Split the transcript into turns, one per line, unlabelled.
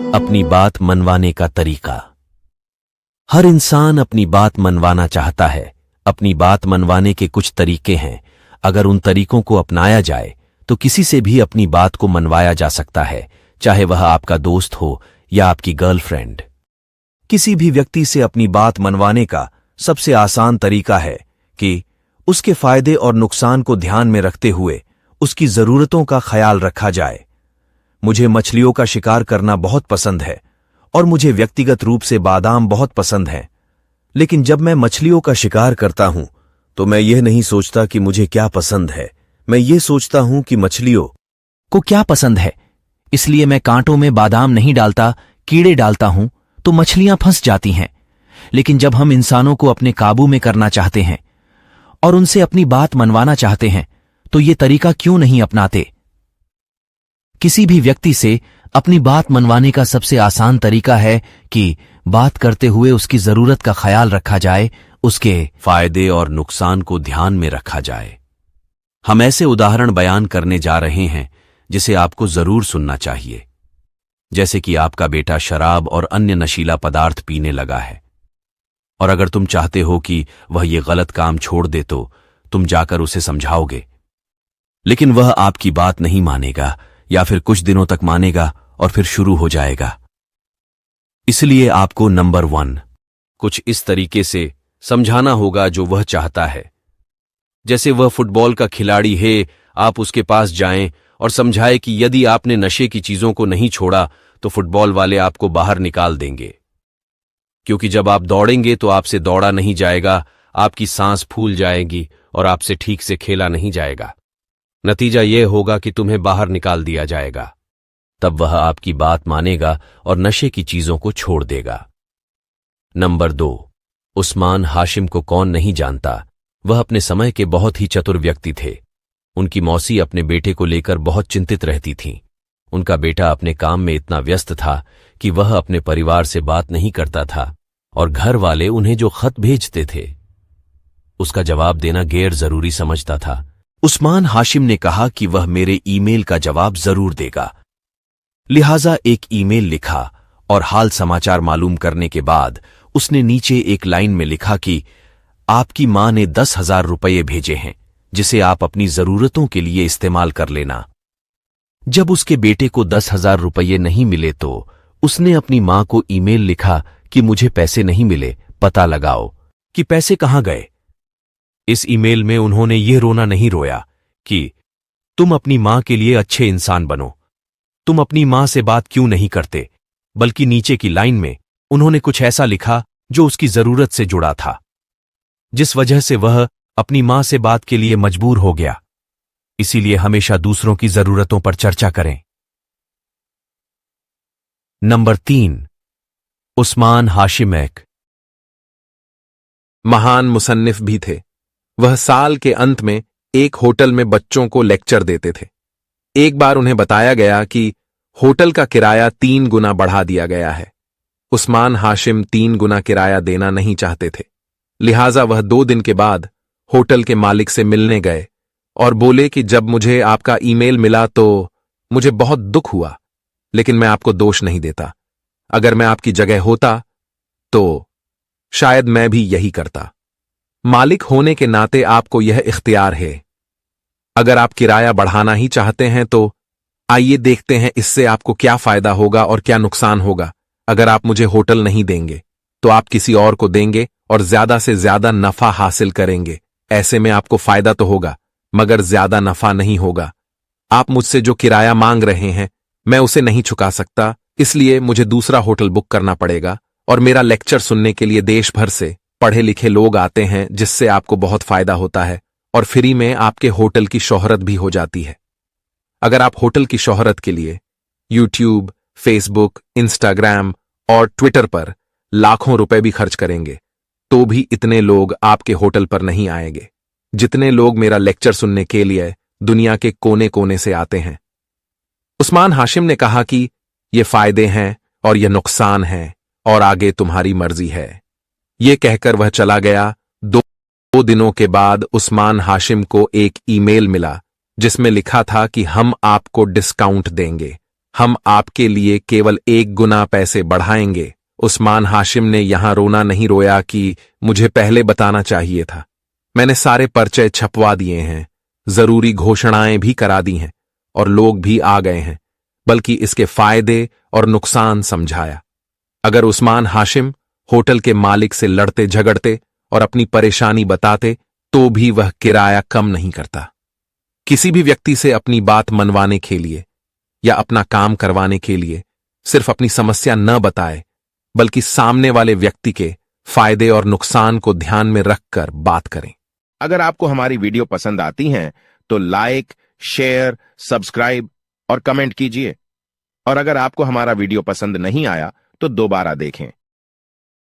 अपनी बात मनवाने का तरीका। हर इंसान अपनी बात मनवाना चाहता है। अपनी बात मनवाने के कुछ तरीके हैं। अगर उन तरीकों को अपनाया जाए तो किसी से भी अपनी बात को मनवाया जा सकता है, चाहे वह आपका दोस्त हो या आपकी गर्लफ्रेंड। किसी भी व्यक्ति से अपनी बात मनवाने का सबसे आसान तरीका है कि उसके फायदे और नुकसान को ध्यान में रखते हुए उसकी जरूरतों का ख्याल रखा जाए। मुझे मछलियों का शिकार करना बहुत पसंद है और मुझे व्यक्तिगत रूप से बादाम बहुत पसंद हैं। लेकिन जब मैं मछलियों का शिकार करता हूं तो मैं यह नहीं सोचता कि मुझे क्या पसंद है, मैं ये सोचता हूं कि मछलियों
को क्या पसंद है। इसलिए मैं कांटों में बादाम नहीं डालता, कीड़े डालता हूं तो मछलियां फंस जाती हैं। लेकिन जब हम इंसानों को अपने काबू में करना चाहते हैं और उनसे अपनी बात मनवाना चाहते हैं तो ये तरीका क्यों नहीं अपनाते। किसी भी व्यक्ति से अपनी बात मनवाने का सबसे आसान तरीका है कि बात करते हुए उसकी जरूरत का ख्याल रखा जाए, उसके
फायदे और नुकसान को ध्यान में रखा जाए। हम ऐसे उदाहरण बयान करने जा रहे हैं जिसे आपको जरूर सुनना चाहिए। जैसे कि आपका बेटा शराब और अन्य नशीला पदार्थ पीने लगा है और अगर तुम चाहते हो कि वह ये गलत काम छोड़ दे तो तुम जाकर उसे समझाओगे, लेकिन वह आपकी बात नहीं मानेगा या फिर कुछ दिनों तक मानेगा और फिर शुरू हो जाएगा। इसलिए आपको नंबर 1 कुछ इस तरीके से समझाना होगा जो वह चाहता है। जैसे वह फुटबॉल का खिलाड़ी है, आप उसके पास जाएं और समझाएं कि यदि आपने नशे की चीजों को नहीं छोड़ा तो फुटबॉल वाले आपको बाहर निकाल देंगे, क्योंकि जब आप दौड़ेंगे तो आपसे दौड़ा नहीं जाएगा, आपकी सांस फूल जाएगी और आपसे ठीक से खेला नहीं जाएगा। नतीजा यह होगा कि तुम्हें बाहर निकाल दिया जाएगा। तब वह आपकी बात मानेगा और नशे की चीजों को छोड़ देगा। नंबर 2 उस्मान हाशिम को कौन नहीं जानता। वह अपने समय के बहुत ही चतुर व्यक्ति थे। उनकी मौसी अपने बेटे को लेकर बहुत चिंतित रहती थीं। उनका बेटा अपने काम में इतना व्यस्त था कि वह अपने परिवार से बात नहीं करता था और घर वाले उन्हें जो खत भेजते थे उसका जवाब देना गैर जरूरी समझता था। उस्मान हाशिम ने कहा कि वह मेरे ईमेल का जवाब जरूर देगा। लिहाजा एक ईमेल लिखा और हाल समाचार मालूम करने के बाद उसने नीचे एक लाइन में लिखा कि आपकी मां ने 10,000 रुपये भेजे हैं, जिसे आप अपनी जरूरतों के लिए इस्तेमाल कर लेना। जब उसके बेटे को 10,000 रुपये नहीं मिले तो उसने अपनी मां को ईमेल लिखा कि मुझे पैसे नहीं मिले, पता लगाओ कि पैसे कहां गए। इस ईमेल में उन्होंने ये रोना नहीं रोया कि तुम अपनी मां के लिए अच्छे इंसान बनो, तुम अपनी मां से बात क्यों नहीं करते, बल्कि नीचे की लाइन में उन्होंने कुछ ऐसा लिखा जो उसकी जरूरत से जुड़ा था, जिस वजह से वह अपनी मां से बात के लिए मजबूर हो गया। इसीलिए हमेशा दूसरों की जरूरतों पर चर्चा करें। नंबर 3 उस्मान हाशिम एक
महान मुसन्निफ भी थे। वह साल के अंत में एक होटल में बच्चों को लेक्चर देते थे। एक बार उन्हें बताया गया कि होटल का किराया 3 गुना बढ़ा दिया गया है। उस्मान हाशिम 3 गुना किराया देना नहीं चाहते थे। लिहाजा वह 2 दिन के बाद होटल के मालिक से मिलने गए और बोले कि जब मुझे आपका ईमेल मिला तो मुझे बहुत दुख हुआ, लेकिन मैं आपको दोष नहीं देता। अगर मैं आपकी जगह होता तो शायद मैं भी यही करता। मालिक होने के नाते आपको यह इख्तियार है। अगर आप किराया बढ़ाना ही चाहते हैं तो आइए देखते हैं इससे आपको क्या फायदा होगा और क्या नुकसान होगा। अगर आप मुझे होटल नहीं देंगे तो आप किसी और को देंगे और ज्यादा से ज्यादा नफा हासिल करेंगे। ऐसे में आपको फायदा तो होगा मगर ज्यादा नफा नहीं होगा। आप मुझसे जो किराया मांग रहे हैं मैं उसे नहीं चुका सकता, इसलिए मुझे दूसरा होटल बुक करना पड़ेगा और मेरा लेक्चर सुनने के लिए देश भर से पढ़े लिखे लोग आते हैं, जिससे आपको बहुत फायदा होता है और फ्री में आपके होटल की शोहरत भी हो जाती है। अगर आप होटल की शोहरत के लिए यूट्यूब, फेसबुक, इंस्टाग्राम और ट्विटर पर लाखों रुपए भी खर्च करेंगे तो भी इतने लोग आपके होटल पर नहीं आएंगे जितने लोग मेरा लेक्चर सुनने के लिए दुनिया के कोने कोने से आते हैं। उस्मान हाशिम ने कहा कि ये फायदे हैं और ये नुकसान हैं और आगे तुम्हारी मर्जी है। ये कहकर वह चला गया। 2 दिनों के बाद उस्मान हाशिम को एक ईमेल मिला जिसमें लिखा था कि हम आपको डिस्काउंट देंगे, हम आपके लिए केवल 1 गुना पैसे बढ़ाएंगे। उस्मान हाशिम ने यहां रोना नहीं रोया कि मुझे पहले बताना चाहिए था। मैंने सारे पर्चे छपवा दिए हैं, जरूरी घोषणाएं भी करा दी हैं और लोग भी आ गए हैं, बल्कि इसके फायदे और नुकसान समझाया। अगर उस्मान हाशिम होटल के मालिक से लड़ते झगड़ते और अपनी परेशानी बताते तो भी वह किराया कम नहीं करता। किसी भी व्यक्ति से अपनी बात मनवाने के लिए या अपना काम करवाने के लिए सिर्फ अपनी समस्या न बताए, बल्कि सामने वाले व्यक्ति के फायदे और नुकसान को ध्यान में रखकर बात करें।
अगर आपको हमारी वीडियो पसंद आती हैं तो लाइक, शेयर, सब्सक्राइब और कमेंट कीजिए। और अगर आपको हमारा वीडियो पसंद नहीं आया तो दोबारा देखें।